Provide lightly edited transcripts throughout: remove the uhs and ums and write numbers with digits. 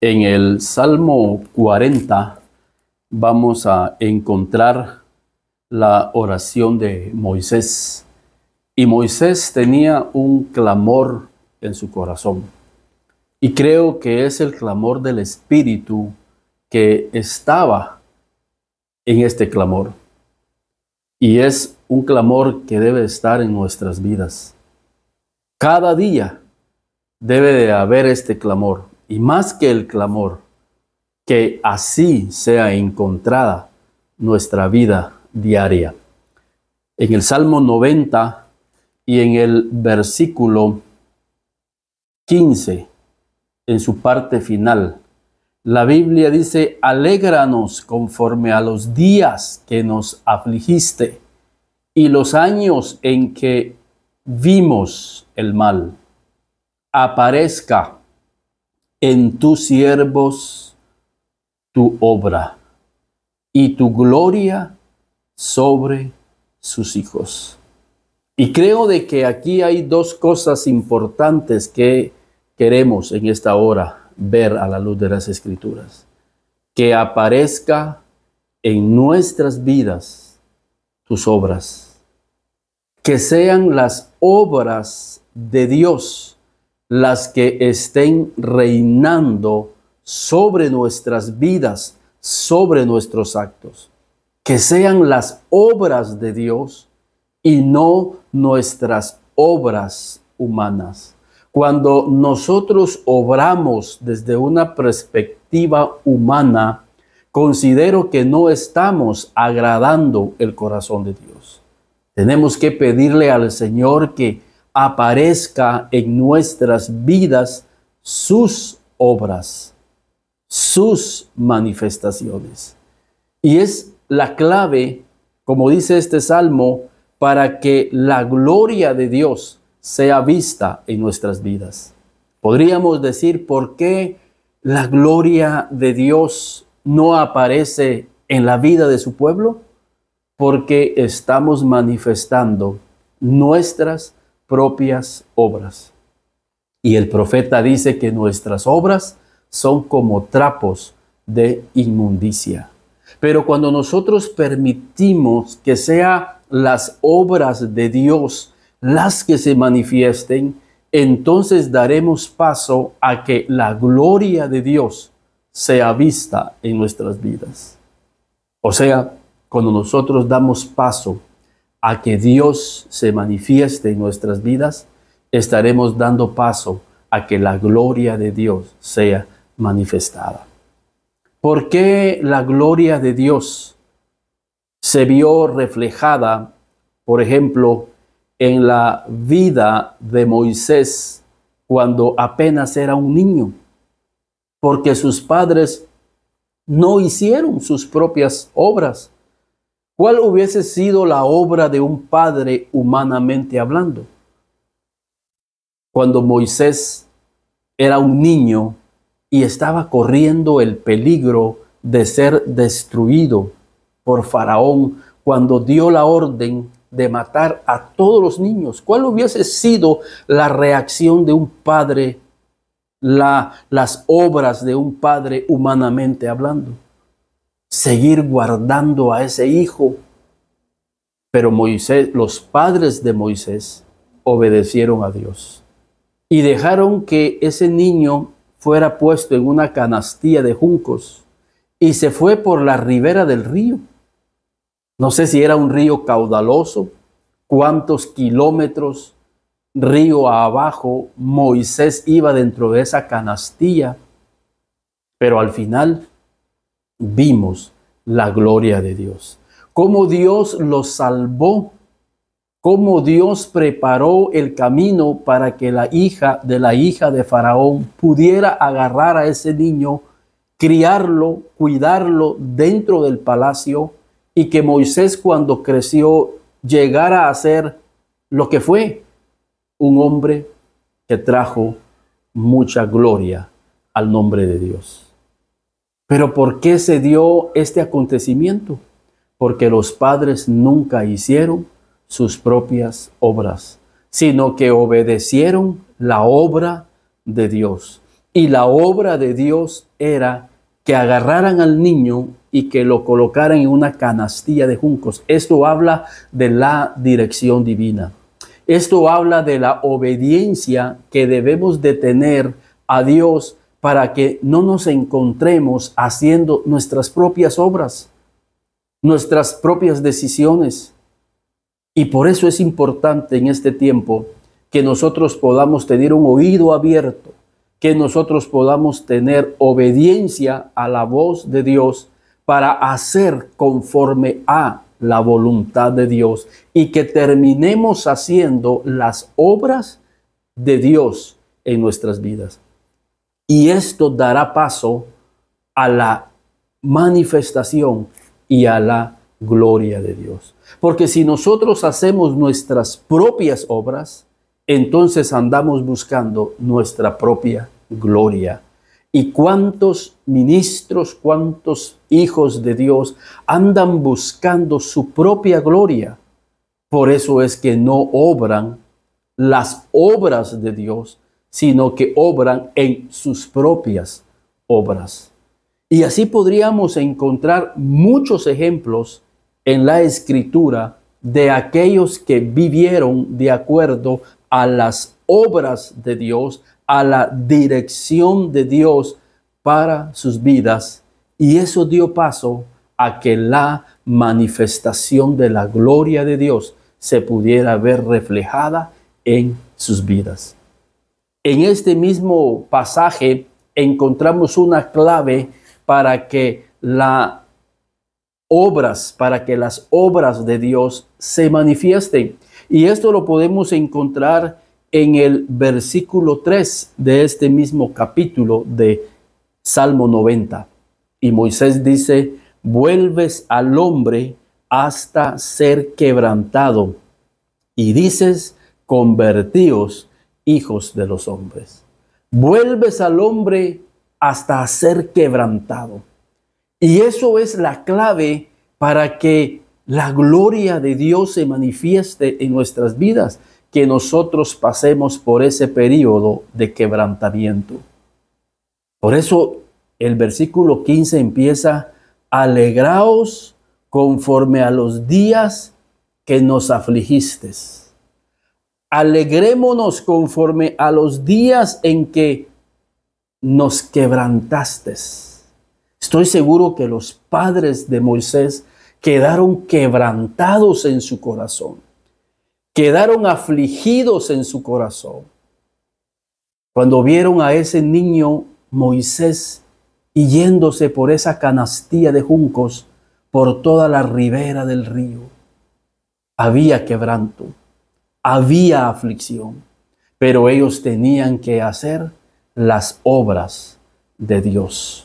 En el Salmo 40 vamos a encontrar la oración de Moisés. Y Moisés tenía un clamor en su corazón. Y creo que es el clamor del Espíritu que estaba en este clamor. Y es un clamor que debe estar en nuestras vidas. Cada día debe de haber este clamor. Y más que el clamor, que así sea encontrada nuestra vida diaria. En el Salmo 90 y en el versículo 15, en su parte final, la Biblia dice: alégranos conforme a los días que nos afligiste y los años en que vimos el mal. Aparezca en tus siervos tu obra y tu gloria sobre sus hijos. Y creo de que aquí hay dos cosas importantes que queremos en esta hora ver a la luz de las Escrituras. Que aparezca en nuestras vidas tus obras. Que sean las obras de Dios las que estén reinando sobre nuestras vidas, sobre nuestros actos. Que sean las obras de Dios y no nuestras obras humanas. Cuando nosotros obramos desde una perspectiva humana, considero que no estamos agradando el corazón de Dios. Tenemos que pedirle al Señor que aparezca en nuestras vidas sus obras, sus manifestaciones. Y es la clave, como dice este salmo, para que la gloria de Dios sea vista en nuestras vidas. Podríamos decir, ¿por qué la gloria de Dios no aparece en la vida de su pueblo? Porque estamos manifestando nuestras propias obras. Y el profeta dice que nuestras obras son como trapos de inmundicia. Pero cuando nosotros permitimos que sean las obras de Dios las que se manifiesten, entonces daremos paso a que la gloria de Dios sea vista en nuestras vidas. O sea, cuando nosotros damos paso a que Dios se manifieste en nuestras vidas, estaremos dando paso a que la gloria de Dios sea manifestada. ¿Por qué la gloria de Dios se vio reflejada, por ejemplo, en la vida de Moisés cuando apenas era un niño? Porque sus padres no hicieron sus propias obras. ¿Cuál hubiese sido la obra de un padre humanamente hablando? Cuando Moisés era un niño y estaba corriendo el peligro de ser destruido por Faraón, cuando dio la orden de matar a todos los niños, ¿cuál hubiese sido la reacción de un padre, las obras de un padre humanamente hablando? Seguir guardando a ese hijo. Pero Moisés, los padres de Moisés, obedecieron a Dios y dejaron que ese niño fuera puesto en una canastilla de juncos y se fue por la ribera del río. No sé si era un río caudaloso, cuántos kilómetros río abajo Moisés iba dentro de esa canastilla, pero al final vimos la gloria de Dios. Cómo Dios los salvó, cómo Dios preparó el camino para que la hija de Faraón pudiera agarrar a ese niño, criarlo, cuidarlo dentro del palacio, y que Moisés, cuando creció, llegara a ser lo que fue, un hombre que trajo mucha gloria al nombre de Dios. Pero ¿por qué se dio este acontecimiento? Porque los padres nunca hicieron sus propias obras, sino que obedecieron la obra de Dios. Y la obra de Dios era que agarraran al niño y que lo colocaran en una canastilla de juncos. Esto habla de la dirección divina. Esto habla de la obediencia que debemos de tener a Dios para que no nos encontremos haciendo nuestras propias obras, nuestras propias decisiones. Y por eso es importante en este tiempo que nosotros podamos tener un oído abierto, que nosotros podamos tener obediencia a la voz de Dios para hacer conforme a la voluntad de Dios y que terminemos haciendo las obras de Dios en nuestras vidas. Y esto dará paso a la manifestación y a la gloria de Dios. Porque si nosotros hacemos nuestras propias obras, entonces andamos buscando nuestra propia gloria. ¿Y cuántos ministros, cuántos hijos de Dios andan buscando su propia gloria? Por eso es que no obran las obras de Dios, sino que obran en sus propias obras. Y así podríamos encontrar muchos ejemplos en la Escritura de aquellos que vivieron de acuerdo a las obras de Dios, a la dirección de Dios para sus vidas. Y eso dio paso a que la manifestación de la gloria de Dios se pudiera ver reflejada en sus vidas. En este mismo pasaje encontramos una clave para que las obras de Dios se manifiesten. Y esto lo podemos encontrar en el versículo 3 de este mismo capítulo de Salmo 90. Y Moisés dice: vuelves al hombre hasta ser quebrantado, y dices: convertíos, hijos de los hombres. Vuelves al hombre hasta ser quebrantado. Y eso es la clave para que la gloria de Dios se manifieste en nuestras vidas, que nosotros pasemos por ese periodo de quebrantamiento. Por eso el versículo 15 empieza: alegraos conforme a los días que nos afligiste. Alegrémonos conforme a los días en que nos quebrantaste. Estoy seguro que los padres de Moisés quedaron quebrantados en su corazón, quedaron afligidos en su corazón cuando vieron a ese niño Moisés yéndose por esa canastilla de juncos por toda la ribera del río. Había quebranto, había aflicción, pero ellos tenían que hacer las obras de Dios.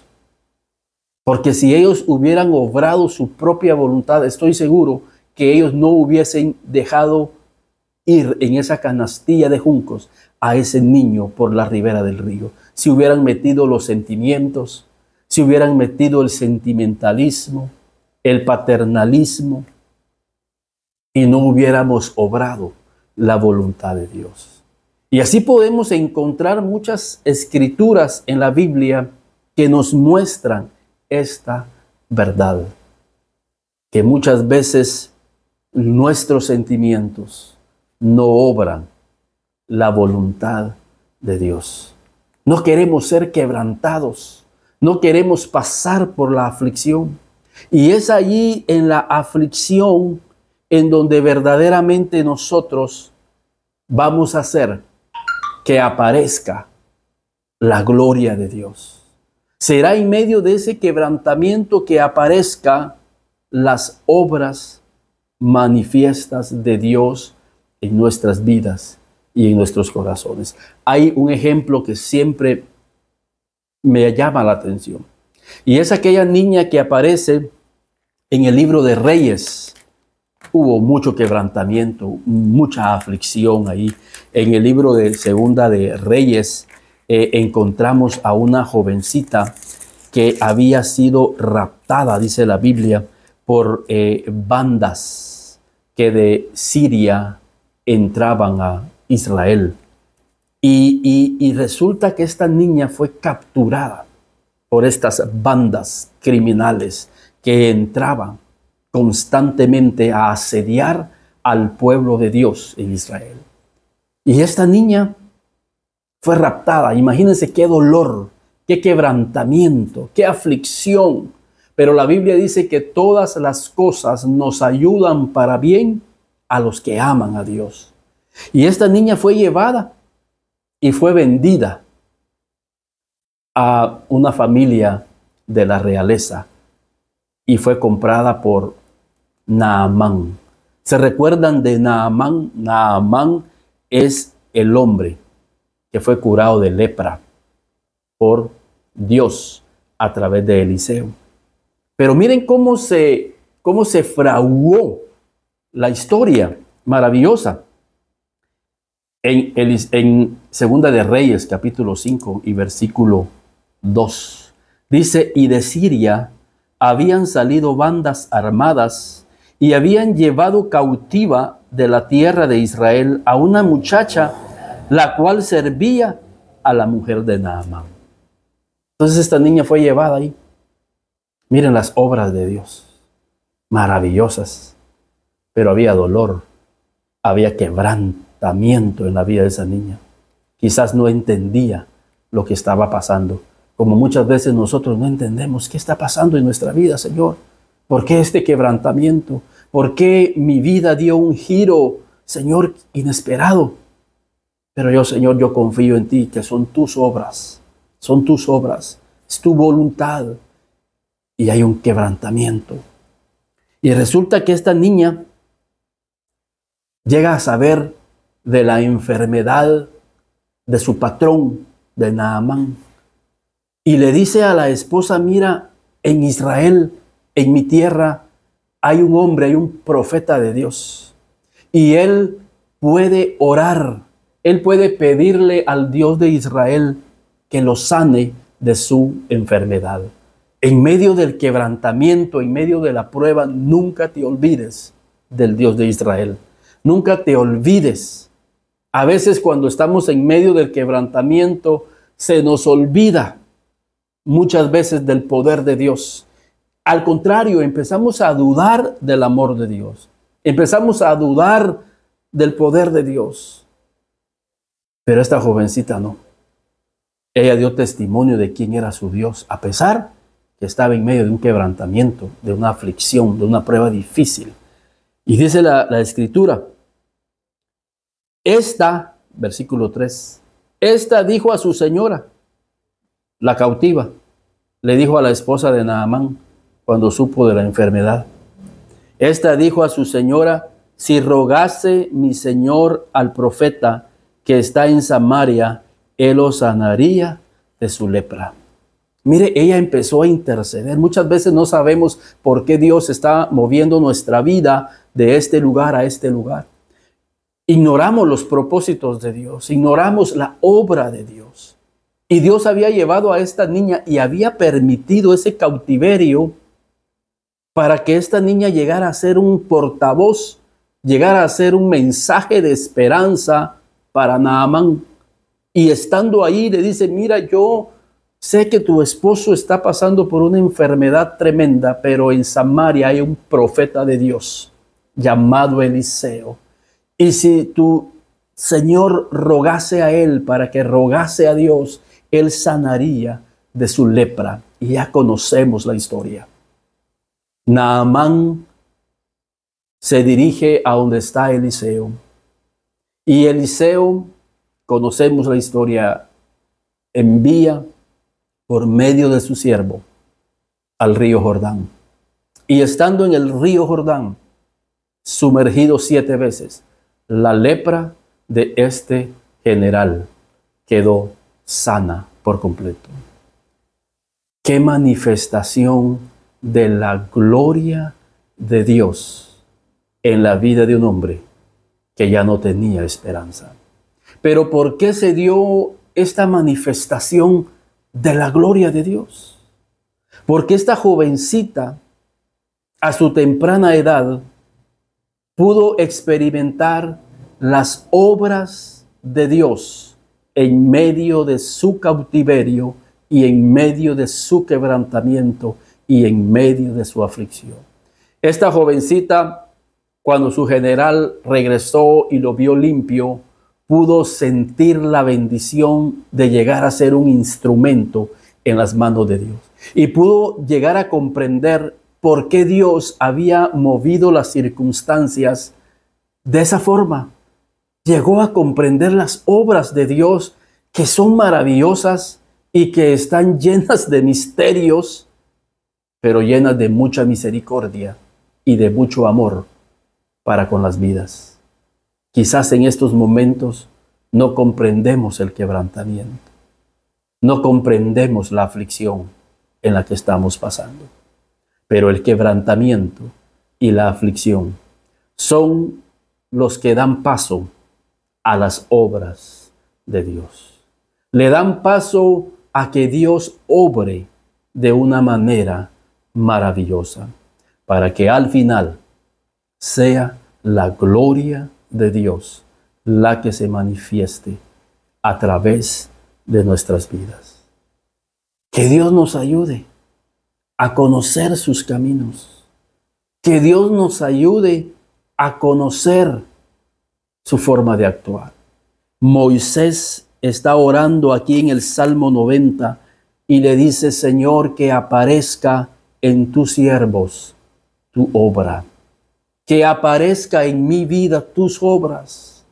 Porque si ellos hubieran obrado su propia voluntad, estoy seguro que ellos no hubiesen dejado ir en esa canastilla de juncos a ese niño por la ribera del río. Si hubieran metido los sentimientos, si hubieran metido el sentimentalismo, el paternalismo, y no hubiéramos obrado la voluntad de Dios. Y así podemos encontrar muchas escrituras en la Biblia que nos muestran esta verdad, que muchas veces nuestros sentimientos no obran la voluntad de Dios. No queremos ser quebrantados, no queremos pasar por la aflicción. Y es allí en la aflicción en donde verdaderamente nosotros vamos a hacer que aparezca la gloria de Dios. Será en medio de ese quebrantamiento que aparezca las obras manifiestas de Dios en nuestras vidas y en nuestros corazones. Hay un ejemplo que siempre me llama la atención, y es aquella niña que aparece en el libro de Reyes. Hubo mucho quebrantamiento, mucha aflicción ahí. En el libro de Segunda de Reyes encontramos a una jovencita que había sido raptada, dice la Biblia, por bandas que de Siria entraban a Israel. Y resulta que esta niña fue capturada por estas bandas criminales que entraban constantemente a asediar al pueblo de Dios en Israel. Y esta niña fue raptada. Imagínense qué dolor, qué quebrantamiento, qué aflicción. Pero la Biblia dice que todas las cosas nos ayudan para bien a los que aman a Dios. Y esta niña fue llevada y fue vendida a una familia de la realeza y fue comprada por Naamán. ¿Se recuerdan de Naamán? Naamán es el hombre que fue curado de lepra por Dios a través de Eliseo. Pero miren cómo se fraguó la historia maravillosa. En Segunda de Reyes, capítulo 5 y versículo 2, dice: y de Siria habían salido bandas armadas y habían llevado cautiva de la tierra de Israel a una muchacha, la cual servía a la mujer de Naamán. Entonces esta niña fue llevada ahí. Miren las obras de Dios, maravillosas, pero había dolor, había quebrantamiento en la vida de esa niña. Quizás no entendía lo que estaba pasando, como muchas veces nosotros no entendemos qué está pasando en nuestra vida, Señor. ¿Por qué este quebrantamiento? ¿Por qué mi vida dio un giro, Señor, inesperado? Pero yo, Señor, yo confío en ti, que son tus obras, es tu voluntad, y hay un quebrantamiento. Y resulta que esta niña llega a saber de la enfermedad de su patrón, de Naamán, y le dice a la esposa: mira, en Israel, en mi tierra, hay un hombre, hay un profeta de Dios, y él puede orar, él puede pedirle al Dios de Israel que lo sane de su enfermedad. En medio del quebrantamiento, en medio de la prueba, nunca te olvides del Dios de Israel. Nunca te olvides. A veces cuando estamos en medio del quebrantamiento, se nos olvida muchas veces del poder de Dios. Al contrario, empezamos a dudar del amor de Dios. Empezamos a dudar del poder de Dios. Pero esta jovencita no. Ella dio testimonio de quién era su Dios, a pesar que estaba en medio de un quebrantamiento, de una aflicción, de una prueba difícil. Y dice la Escritura, esta, versículo 3, esta dijo a su señora, la cautiva, le dijo a la esposa de Naamán cuando supo de la enfermedad. Esta dijo a su señora: si rogase mi señor al profeta que está en Samaria, él os sanaría de su lepra. Mire, ella empezó a interceder. Muchas veces no sabemos por qué Dios está moviendo nuestra vida de este lugar a este lugar. Ignoramos los propósitos de Dios, ignoramos la obra de Dios. Y Dios había llevado a esta niña y había permitido ese cautiverio para que esta niña llegara a ser un portavoz, llegara a ser un mensaje de esperanza para Naamán. Y estando ahí le dice: mira, yo sé que tu esposo está pasando por una enfermedad tremenda, pero en Samaria hay un profeta de Dios llamado Eliseo. Y si tu Señor rogase a él para que rogase a Dios, él sanaría de su lepra. Y ya conocemos la historia. Naamán se dirige a donde está Eliseo. Y Eliseo, conocemos la historia, envía por medio de su siervo al río Jordán. Y estando en el río Jordán, sumergido 7 veces, la lepra de este general quedó sana por completo. Qué manifestación de la gloria de Dios en la vida de un hombre que ya no tenía esperanza. Pero ¿por qué se dio esta manifestación de la gloria de Dios? Porque esta jovencita, a su temprana edad, pudo experimentar las obras de Dios en medio de su cautiverio y en medio de su quebrantamiento y en medio de su aflicción. Esta jovencita, cuando su general regresó y lo vio limpio, pudo sentir la bendición de llegar a ser un instrumento en las manos de Dios. Y pudo llegar a comprender por qué Dios había movido las circunstancias de esa forma. Llegó a comprender las obras de Dios, que son maravillosas y que están llenas de misterios, pero llenas de mucha misericordia y de mucho amor para con las vidas. Quizás en estos momentos no comprendemos el quebrantamiento, no comprendemos la aflicción en la que estamos pasando, pero el quebrantamiento y la aflicción son los que dan paso a las obras de Dios. Le dan paso a que Dios obre de una manera maravillosa, para que al final sea la gloria de Dios la que se manifieste a través de nuestras vidas. Que Dios nos ayude a conocer sus caminos. Que Dios nos ayude a conocer su forma de actuar. Moisés está orando aquí en el Salmo 90 y le dice: Señor, que aparezca en tus siervos tu obra, que aparezca en mi vida tus obras.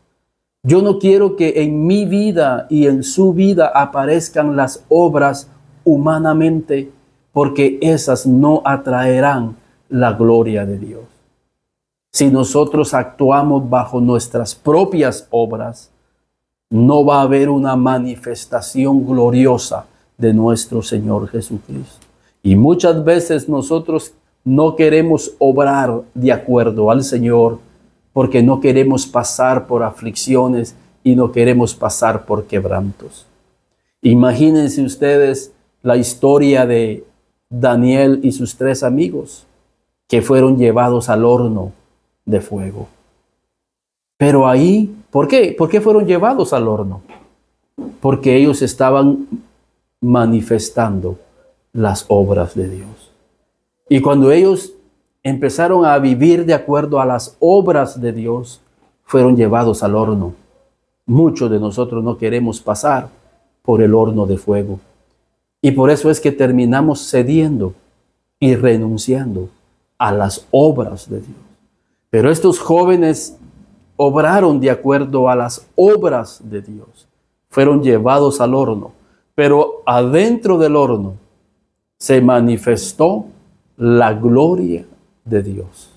Yo no quiero que en mi vida y en su vida aparezcan las obras humanamente, porque esas no atraerán la gloria de Dios. Si nosotros actuamos bajo nuestras propias obras, no va a haber una manifestación gloriosa de nuestro Señor Jesucristo. Y muchas veces nosotros no queremos obrar de acuerdo al Señor porque no queremos pasar por aflicciones y no queremos pasar por quebrantos. Imagínense ustedes la historia de Daniel y sus 3 amigos que fueron llevados al horno de fuego. Pero ahí, ¿por qué? ¿Por qué fueron llevados al horno? Porque ellos estaban manifestando las obras de Dios. Y cuando ellos empezaron a vivir de acuerdo a las obras de Dios, fueron llevados al horno. Muchos de nosotros no queremos pasar por el horno de fuego. Y por eso es que terminamos cediendo y renunciando a las obras de Dios. Pero estos jóvenes obraron de acuerdo a las obras de Dios. Fueron llevados al horno. Pero adentro del horno se manifestó la gloria de Dios.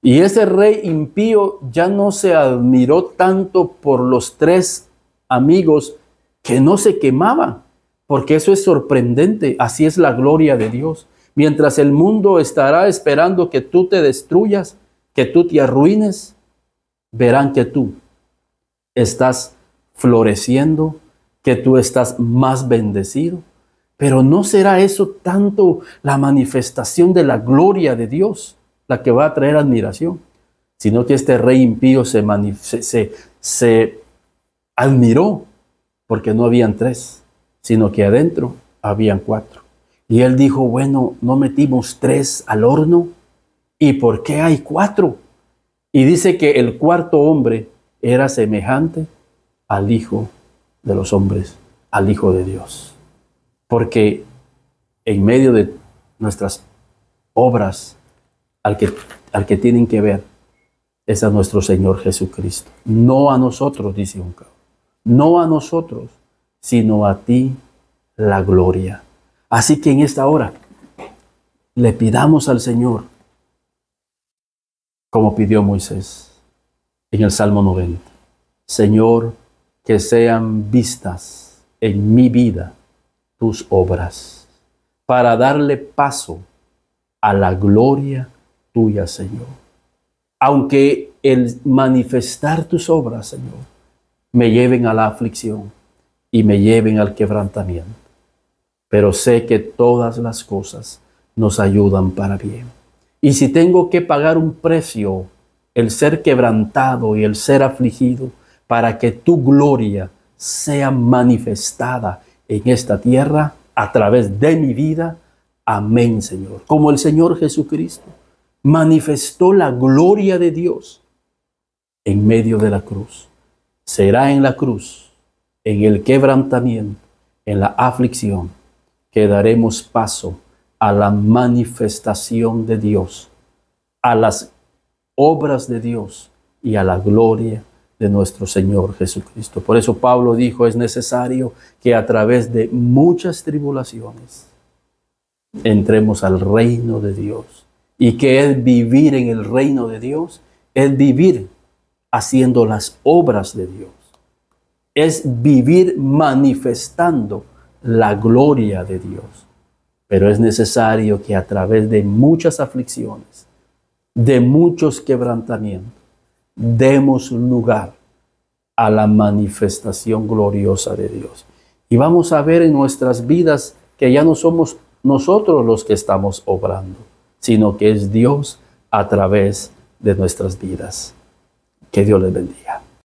Y ese rey impío ya no se admiró tanto por los 3 amigos que no se quemaban, porque eso es sorprendente. Así es la gloria de Dios. Mientras el mundo estará esperando que tú te destruyas, que tú te arruines, verán que tú estás floreciendo, que tú estás más bendecido. Pero no será eso tanto la manifestación de la gloria de Dios la que va a traer admiración, sino que este rey impío se admiró porque no habían 3, sino que adentro habían 4. Y él dijo: bueno, ¿no metimos 3 al horno? ¿Y por qué hay 4? Y dice que el 4.º hombre era semejante al Hijo de los hombres, al Hijo de Dios. Porque en medio de nuestras obras, al que tienen que ver es a nuestro Señor Jesucristo. No a nosotros, dice un cabo. No a nosotros, sino a ti la gloria. Así que en esta hora le pidamos al Señor, como pidió Moisés en el Salmo 90. Señor, que sean vistas en mi vida tus obras, para darle paso a la gloria tuya, Señor. Aunque el manifestar tus obras, Señor, me lleven a la aflicción y me lleven al quebrantamiento, pero sé que todas las cosas nos ayudan para bien. Y si tengo que pagar un precio, el ser quebrantado y el ser afligido, para que tu gloria sea manifestada en esta tierra a través de mi vida. Amén, Señor. Como el Señor Jesucristo manifestó la gloria de Dios en medio de la cruz. Será en la cruz, en el quebrantamiento, en la aflicción, que daremos paso a la manifestación de Dios, a las obras de Dios y a la gloria de nuestro Señor Jesucristo. Por eso Pablo dijo, es necesario que a través de muchas tribulaciones entremos al reino de Dios. ¿Y qué es vivir en el reino de Dios? Es vivir haciendo las obras de Dios. Es vivir manifestando la gloria de Dios. Pero es necesario que a través de muchas aflicciones, de muchos quebrantamientos, demos lugar a la manifestación gloriosa de Dios. Y vamos a ver en nuestras vidas que ya no somos nosotros los que estamos obrando, sino que es Dios a través de nuestras vidas. Que Dios les bendiga.